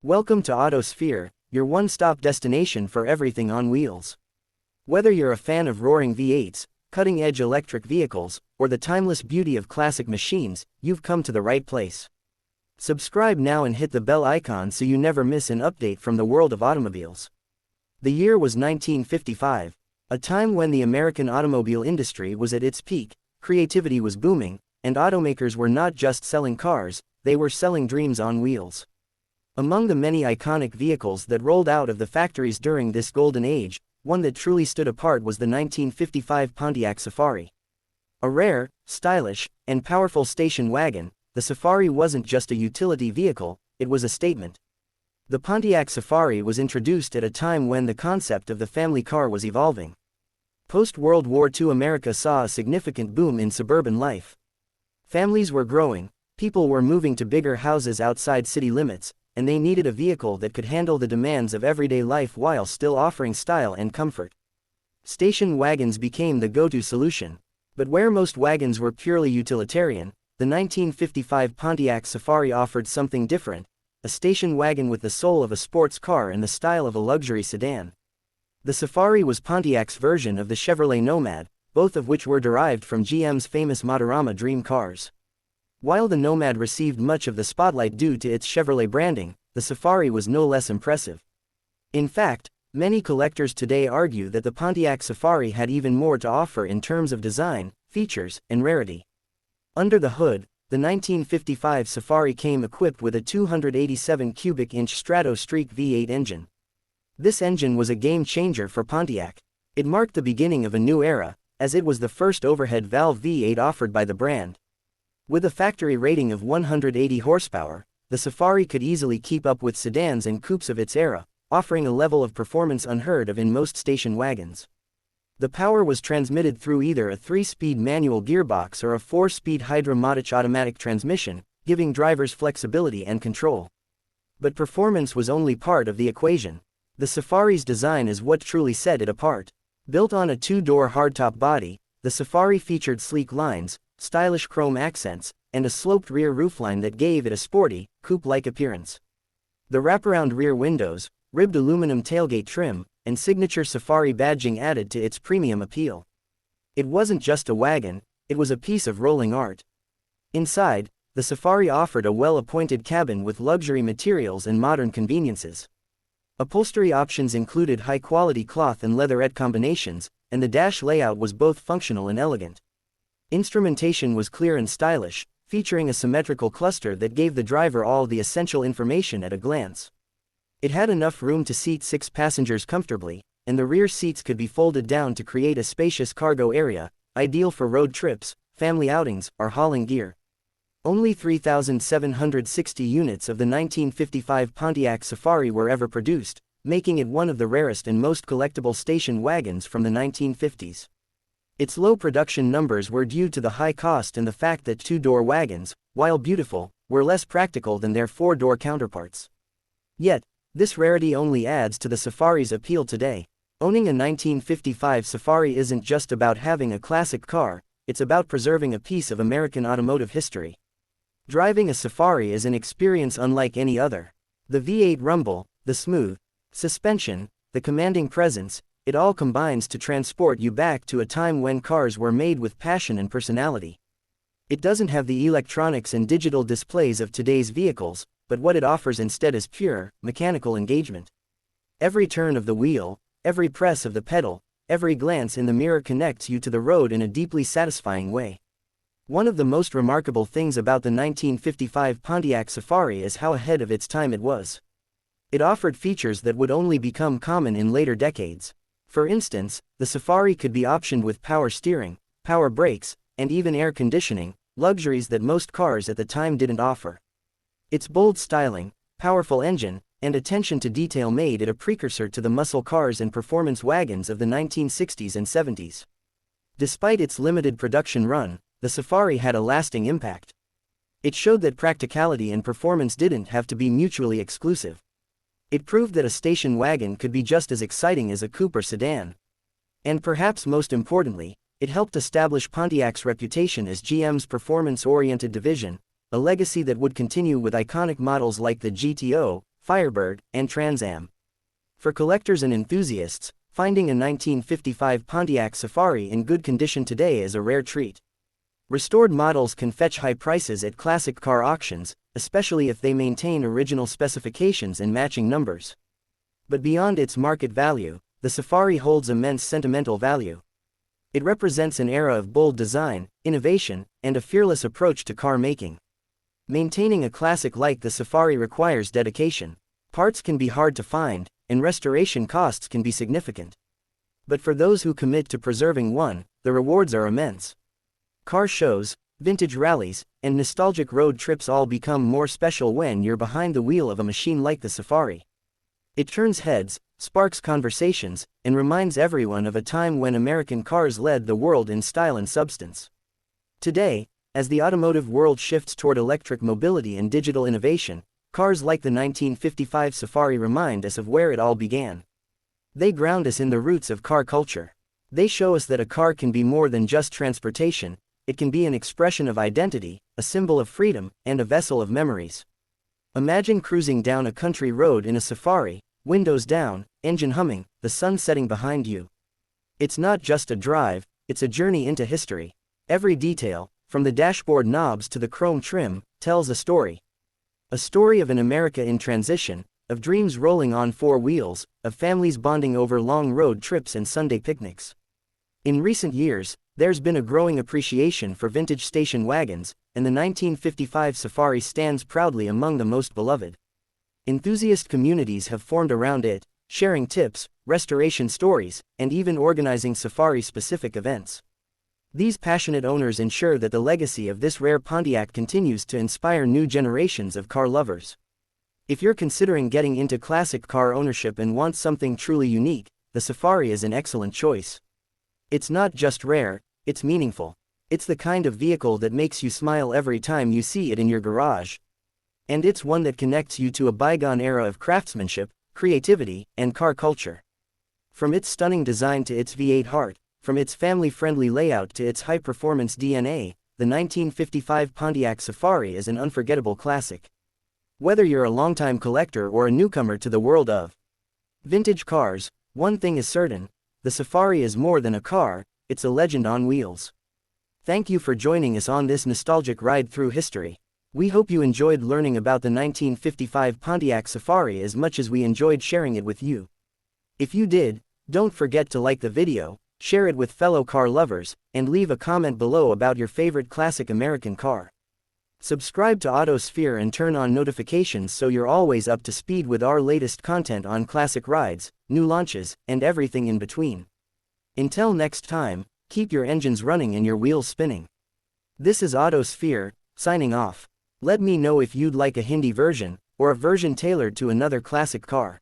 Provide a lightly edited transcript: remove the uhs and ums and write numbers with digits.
Welcome to Autosphere, your one-stop destination for everything on wheels. Whether you're a fan of roaring V8s, cutting-edge electric vehicles, or the timeless beauty of classic machines, you've come to the right place. Subscribe now and hit the bell icon so you never miss an update from the world of automobiles. The year was 1955, a time when the American automobile industry was at its peak, creativity was booming, and automakers were not just selling cars, they were selling dreams on wheels. Among the many iconic vehicles that rolled out of the factories during this golden age, one that truly stood apart was the 1955 Pontiac Safari. A rare, stylish, and powerful station wagon, the Safari wasn't just a utility vehicle, it was a statement. The Pontiac Safari was introduced at a time when the concept of the family car was evolving. Post-World War II America saw a significant boom in suburban life. Families were growing, people were moving to bigger houses outside city limits, and they needed a vehicle that could handle the demands of everyday life while still offering style and comfort. Station wagons became the go-to solution. But where most wagons were purely utilitarian, the 1955 Pontiac Safari offered something different, a station wagon with the soul of a sports car and the style of a luxury sedan. The Safari was Pontiac's version of the Chevrolet Nomad, both of which were derived from GM's famous Motorama dream cars. While the Nomad received much of the spotlight due to its Chevrolet branding, the Safari was no less impressive. In fact, many collectors today argue that the Pontiac Safari had even more to offer in terms of design, features, and rarity. Under the hood, the 1955 Safari came equipped with a 287 cubic inch Strato-Streak V8 engine. This engine was a game-changer for Pontiac. It marked the beginning of a new era, as it was the first overhead valve V8 offered by the brand. With a factory rating of 180 horsepower, the Safari could easily keep up with sedans and coupes of its era, offering a level of performance unheard of in most station wagons. The power was transmitted through either a 3-speed manual gearbox or a 4-speed Hydra-Motich automatic transmission, giving drivers flexibility and control. But performance was only part of the equation. The Safari's design is what truly set it apart. Built on a 2-door hardtop body, the Safari featured sleek lines, stylish chrome accents, and a sloped rear roofline that gave it a sporty, coupe-like appearance. The wraparound rear windows, ribbed aluminum tailgate trim, and signature Safari badging added to its premium appeal. It wasn't just a wagon, it was a piece of rolling art. Inside, the Safari offered a well-appointed cabin with luxury materials and modern conveniences. Upholstery options included high-quality cloth and leatherette combinations, and the dash layout was both functional and elegant. Instrumentation was clear and stylish, featuring a symmetrical cluster that gave the driver all the essential information at a glance. It had enough room to seat 6 passengers comfortably, and the rear seats could be folded down to create a spacious cargo area, ideal for road trips, family outings, or hauling gear. Only 3,760 units of the 1955 Pontiac Safari were ever produced, making it one of the rarest and most collectible station wagons from the 1950s. Its low production numbers were due to the high cost and the fact that 2-door wagons, while beautiful, were less practical than their 4-door counterparts. Yet, this rarity only adds to the Safari's appeal today. Owning a 1955 Safari isn't just about having a classic car, it's about preserving a piece of American automotive history. Driving a Safari is an experience unlike any other. The V8 rumble, the smooth suspension, the commanding presence, it all combines to transport you back to a time when cars were made with passion and personality. It doesn't have the electronics and digital displays of today's vehicles, but what it offers instead is pure, mechanical engagement. Every turn of the wheel, every press of the pedal, every glance in the mirror connects you to the road in a deeply satisfying way. One of the most remarkable things about the 1955 Pontiac Safari is how ahead of its time it was. It offered features that would only become common in later decades. For instance, the Safari could be optioned with power steering, power brakes, and even air conditioning, luxuries that most cars at the time didn't offer. Its bold styling, powerful engine, and attention to detail made it a precursor to the muscle cars and performance wagons of the 1960s and 70s. Despite its limited production run, the Safari had a lasting impact. It showed that practicality and performance didn't have to be mutually exclusive. It proved that a station wagon could be just as exciting as a coupe or sedan. And perhaps most importantly, it helped establish Pontiac's reputation as GM's performance-oriented division, a legacy that would continue with iconic models like the GTO, Firebird, and Trans Am. For collectors and enthusiasts, finding a 1955 Pontiac Safari in good condition today is a rare treat. Restored models can fetch high prices at classic car auctions, especially if they maintain original specifications and matching numbers. But beyond its market value, the Safari holds immense sentimental value. It represents an era of bold design, innovation, and a fearless approach to car making. Maintaining a classic like the Safari requires dedication. Parts can be hard to find, and restoration costs can be significant. But for those who commit to preserving one, the rewards are immense. Car shows, vintage rallies, and nostalgic road trips all become more special when you're behind the wheel of a machine like the Safari. It turns heads, sparks conversations, and reminds everyone of a time when American cars led the world in style and substance. Today, as the automotive world shifts toward electric mobility and digital innovation, cars like the 1955 Safari remind us of where it all began. They ground us in the roots of car culture. They show us that a car can be more than just transportation. It can be an expression of identity, a symbol of freedom, and a vessel of memories. Imagine cruising down a country road in a Safari, windows down, engine humming, the sun setting behind you. It's not just a drive, it's a journey into history. Every detail, from the dashboard knobs to the chrome trim, tells a story. A story of an America in transition, of dreams rolling on four wheels, of families bonding over long road trips and Sunday picnics. In recent years, there's been a growing appreciation for vintage station wagons, and the 1955 Safari stands proudly among the most beloved. Enthusiast communities have formed around it, sharing tips, restoration stories, and even organizing Safari-specific events. These passionate owners ensure that the legacy of this rare Pontiac continues to inspire new generations of car lovers. If you're considering getting into classic car ownership and want something truly unique, the Safari is an excellent choice. It's not just rare, it's meaningful. It's the kind of vehicle that makes you smile every time you see it in your garage. And it's one that connects you to a bygone era of craftsmanship, creativity, and car culture. From its stunning design to its V8 heart, from its family-friendly layout to its high-performance DNA, the 1955 Pontiac Safari is an unforgettable classic. Whether you're a longtime collector or a newcomer to the world of vintage cars, one thing is certain: the Safari is more than a car, it's a legend on wheels. Thank you for joining us on this nostalgic ride through history. We hope you enjoyed learning about the 1955 Pontiac Safari as much as we enjoyed sharing it with you. If you did, don't forget to like the video, share it with fellow car lovers, and leave a comment below about your favorite classic American car. Subscribe to Autosphere and turn on notifications so you're always up to speed with our latest content on classic rides, new launches, and everything in between. Until next time, keep your engines running and your wheels spinning. This is Autosphere, signing off. Let me know if you'd like a Hindi version, or a version tailored to another classic car.